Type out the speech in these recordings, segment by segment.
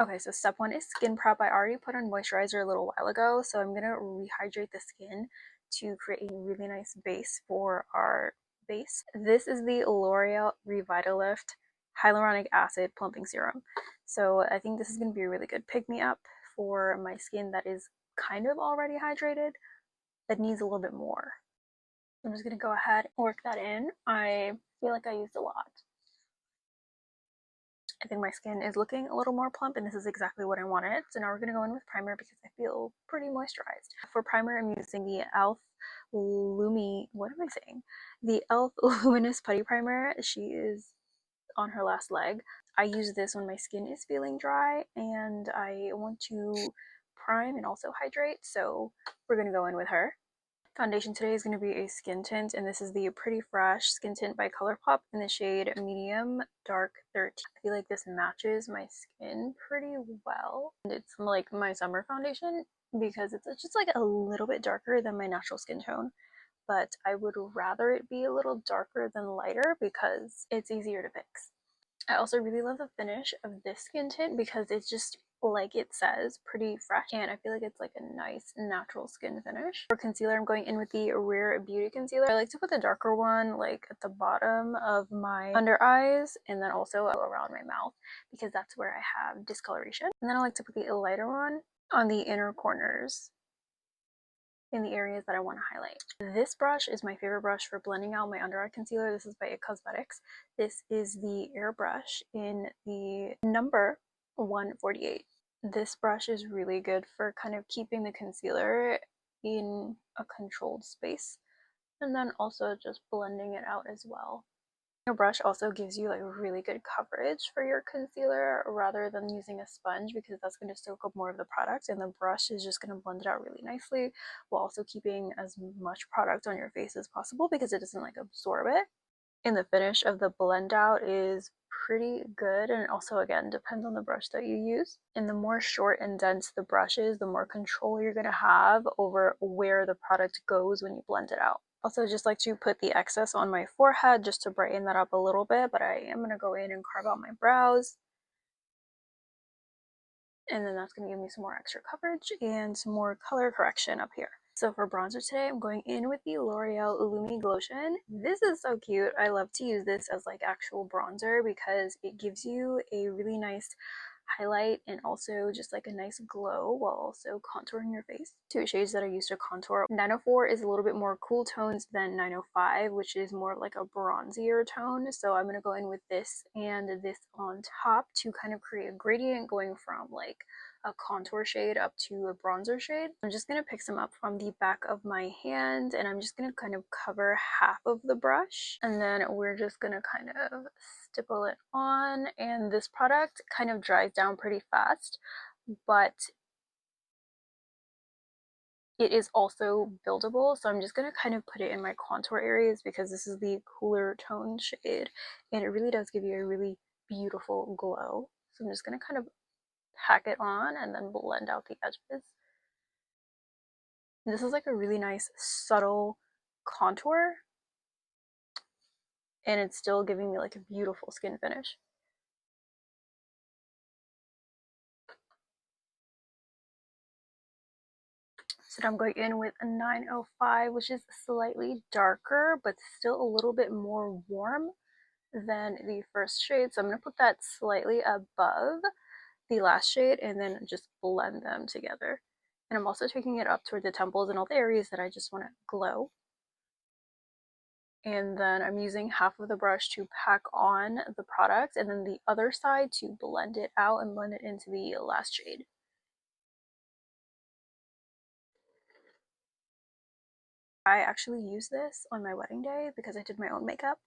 Okay, so step one is skin prep. I already put on moisturizer a little while ago, so I'm gonna rehydrate the skin to create a really nice base for our base. This is the L'Oreal Revitalift Hyaluronic Acid Plumping Serum. So I think this is gonna be a really good pick-me-up for my skin that is kind of already hydrated, that needs a little bit more. I'm just gonna go ahead and work that in. I feel like I used a lot. I think my skin is looking a little more plump, and this is exactly what I wanted. So now we're going to go in with primer because I feel pretty moisturized. For primer, I'm using the e.l.f. What am I saying? The e.l.f. Luminous Putty Primer. She is on her last leg. I use this when my skin is feeling dry and I want to prime and also hydrate, so we're going to go in with her. Foundation today is going to be a skin tint, and this is the Pretty Fresh Skin Tint by ColourPop in the shade Medium Dark 13. I feel like this matches my skin pretty well. And it's like my summer foundation because it's just like a little bit darker than my natural skin tone. But I would rather it be a little darker than lighter because it's easier to fix. I also really love the finish of this skin tint because it's just, like it says, pretty fresh, and I feel like it's like a nice natural skin finish. For concealer, I'm going in with the Rare Beauty concealer. I like to put the darker one like at the bottom of my under eyes and then also around my mouth because that's where I have discoloration. And then I like to put the lighter one on the inner corners in the areas that I want to highlight. This brush is my favorite brush for blending out my under eye concealer. This is by IT Cosmetics. This is the airbrush in the number 148. This brush is really good for kind of keeping the concealer in a controlled space and then also just blending it out as well. Your brush also gives you like really good coverage for your concealer rather than using a sponge because that's going to soak up more of the product, and the brush is just going to blend it out really nicely while also keeping as much product on your face as possible because it doesn't like absorb it. And the finish of the blend out is pretty good, and also again depends on the brush that you use. And the more short and dense the brush is, the more control you're going to have over where the product goes when you blend it out. Also, just like to put the excess on my forehead just to brighten that up a little bit, but I am going to go in and carve out my brows. And then that's going to give me some more extra coverage and some more color correction up here. So for bronzer today, I'm going in with the L'Oreal Illumi Glotion. This is so cute. I love to use this as like actual bronzer because it gives you a really nice highlight and also just like a nice glow while also contouring your face. Two shades that I use to contour. 904 is a little bit more cool tones than 905, which is more like a bronzier tone. So I'm going to go in with this and this on top to kind of create a gradient going from like a contour shade up to a bronzer shade. I'm just going to pick some up from the back of my hand and I'm just going to kind of cover half of the brush, and then we're just going to kind of stipple it on. And this product kind of dries down pretty fast, but it is also buildable, so I'm just going to kind of put it in my contour areas because this is the cooler tone shade and it really does give you a really beautiful glow. So I'm just going to kind of pack it on and then blend out the edges. This is like a really nice subtle contour and it's still giving me like a beautiful skin finish. So I'm going in with a 905, which is slightly darker but still a little bit more warm than the first shade. So I'm going to put that slightly above the last shade and then just blend them together. And I'm also taking it up toward the temples and all the areas that I just want to glow. And then I'm using half of the brush to pack on the product and then the other side to blend it out and blend it into the last shade. I actually used this on my wedding day because I did my own makeup.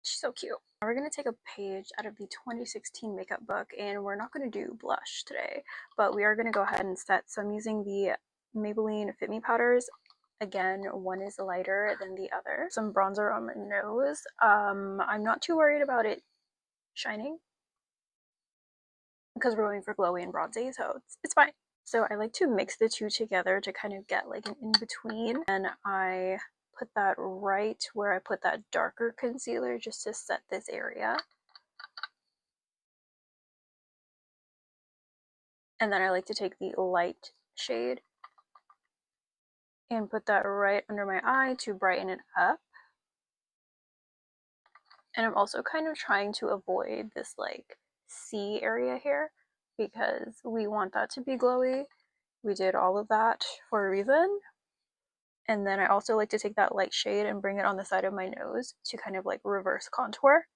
She's so cute. We're going to take a page out of the 2016 makeup book and we're not going to do blush today, but we are going to go ahead and set. So I'm using the Maybelline Fit Me powders. Again, one is lighter than the other. Some bronzer on my nose. I'm not too worried about it shining because we're going for glowy and bronzy, so it's fine. So I like to mix the two together to kind of get like an in-between, and I put that right where I put that darker concealer just to set this area. And then I like to take the light shade and put that right under my eye to brighten it up. And I'm also kind of trying to avoid this like C area here because we want that to be glowy. We did all of that for a reason. And then I also like to take that light shade and bring it on the side of my nose to kind of like reverse contour,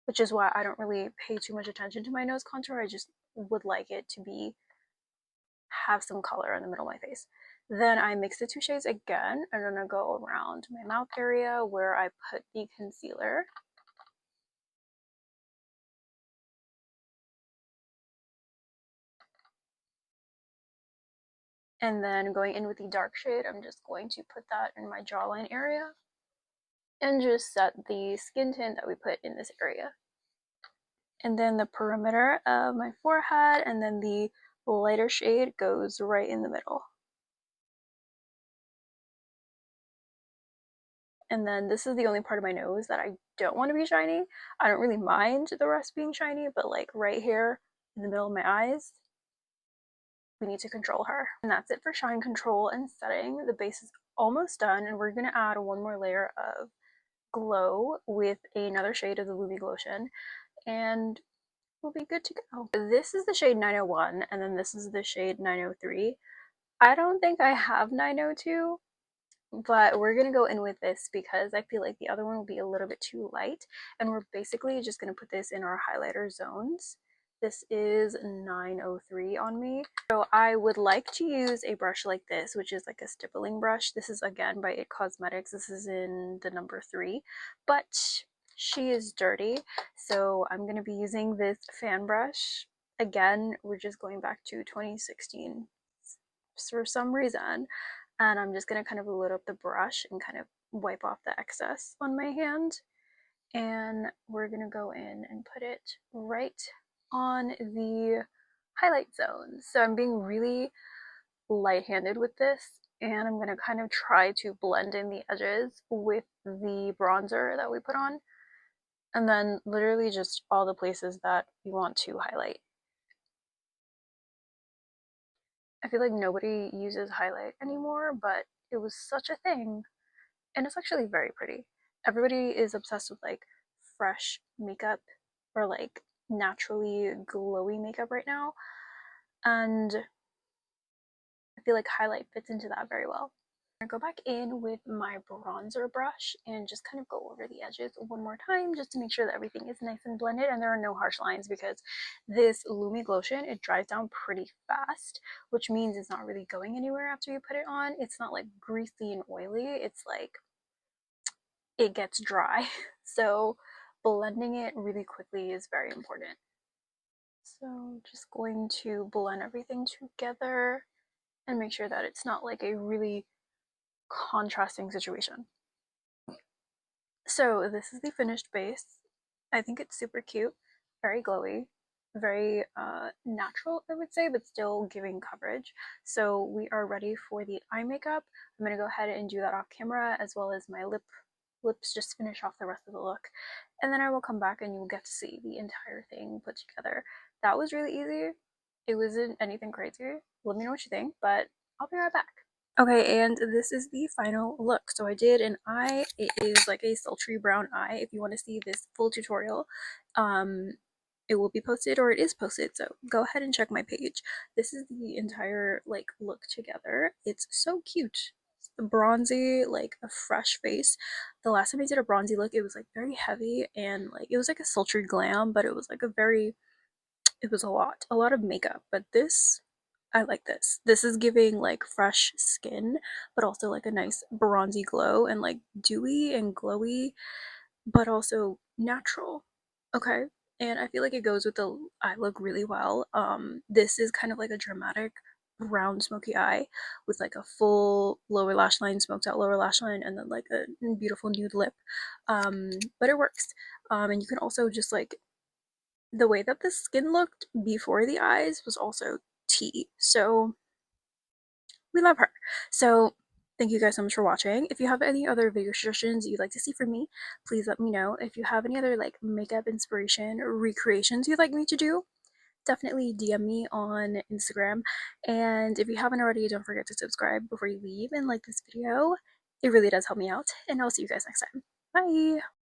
which is why I don't really pay too much attention to my nose contour. I just would like it to be have some color in the middle of my face. Then I mix the two shades again. I'm gonna go around my mouth area where I put the concealer. And then going in with the dark shade, I'm just going to put that in my jawline area and just set the skin tint that we put in this area. And then the perimeter of my forehead, and then the lighter shade goes right in the middle. And then this is the only part of my nose that I don't want to be shiny. I don't really mind the rest being shiny, but like right here in the middle of my eyes, we need to control her. And that's it for shine control and setting. The base is almost done, and we're going to add one more layer of glow with another shade of the Lumi Glotion, and we'll be good to go. This is the shade 901, and then this is the shade 903. I don't think I have 902, but we're gonna go in with this because I feel like the other one will be a little bit too light, and we're basically just gonna put this in our highlighter zones. This is 903 on me. So I would like to use a brush like this, which is like a stippling brush. This is again by It Cosmetics. This is in the number 3, but she is dirty, so I'm going to be using this fan brush. Again, we're just going back to 2016 for some reason, and I'm just going to kind of load up the brush and kind of wipe off the excess on my hand, and we're going to go in and put it right on the highlight zone. So I'm being really light-handed with this, and I'm going to kind of try to blend in the edges with the bronzer that we put on, and then literally just all the places that we want to highlight. I feel like nobody uses highlight anymore, but it was such a thing, and it's actually very pretty. Everybody is obsessed with like fresh makeup or like naturally glowy makeup right now, and I feel like highlight fits into that very well. I'm gonna go back in with my bronzer brush and just kind of go over the edges one more time just to make sure that everything is nice and blended and there are no harsh lines, because this Lumi Glotion, it dries down pretty fast, which means it's not really going anywhere after you put it on. It's not like greasy and oily, it's like it gets dry. So blending it really quickly is very important. So just going to blend everything together and make sure that it's not like a really contrasting situation. So this is the finished base. I think it's super cute, very glowy, very natural, I would say, but still giving coverage. So we are ready for the eye makeup. I'm gonna go ahead and do that off camera, as well as my lips, just finish off the rest of the look. And then I will come back and you will get to see the entire thing put together. That was really easy. It wasn't anything crazy. Let me know what you think, but I'll be right back. Okay, and this is the final look. So I did an eye. It is like a sultry brown eye. If you want to see this full tutorial, it will be posted, or it is posted, so go ahead and check my page. This is the entire like look together. It's so cute. It's the bronzy, like a fresh face. The last time I did a bronzy look, it was like very heavy and like it was like a sultry glam, but it was like a very, it was a lot of makeup. But this, I like this. This is giving like fresh skin, but also like a nice bronzy glow and like dewy and glowy, but also natural. Okay. And I feel like it goes with the eye look really well. This is kind of like a dramatic round smoky eye with like a full lower lash line, smoked out lower lash line, and then like a beautiful nude lip. But it works. And you can also just like, the way that the skin looked before the eyes was also tea. So we love her. So thank you guys so much for watching. If you have any other video suggestions you'd like to see from me, please let me know. If you have any other like makeup inspiration or recreations you'd like me to do, definitely DM me on Instagram. And if you haven't already, don't forget to subscribe before you leave and like this video. It really does help me out. And I'll see you guys next time. Bye!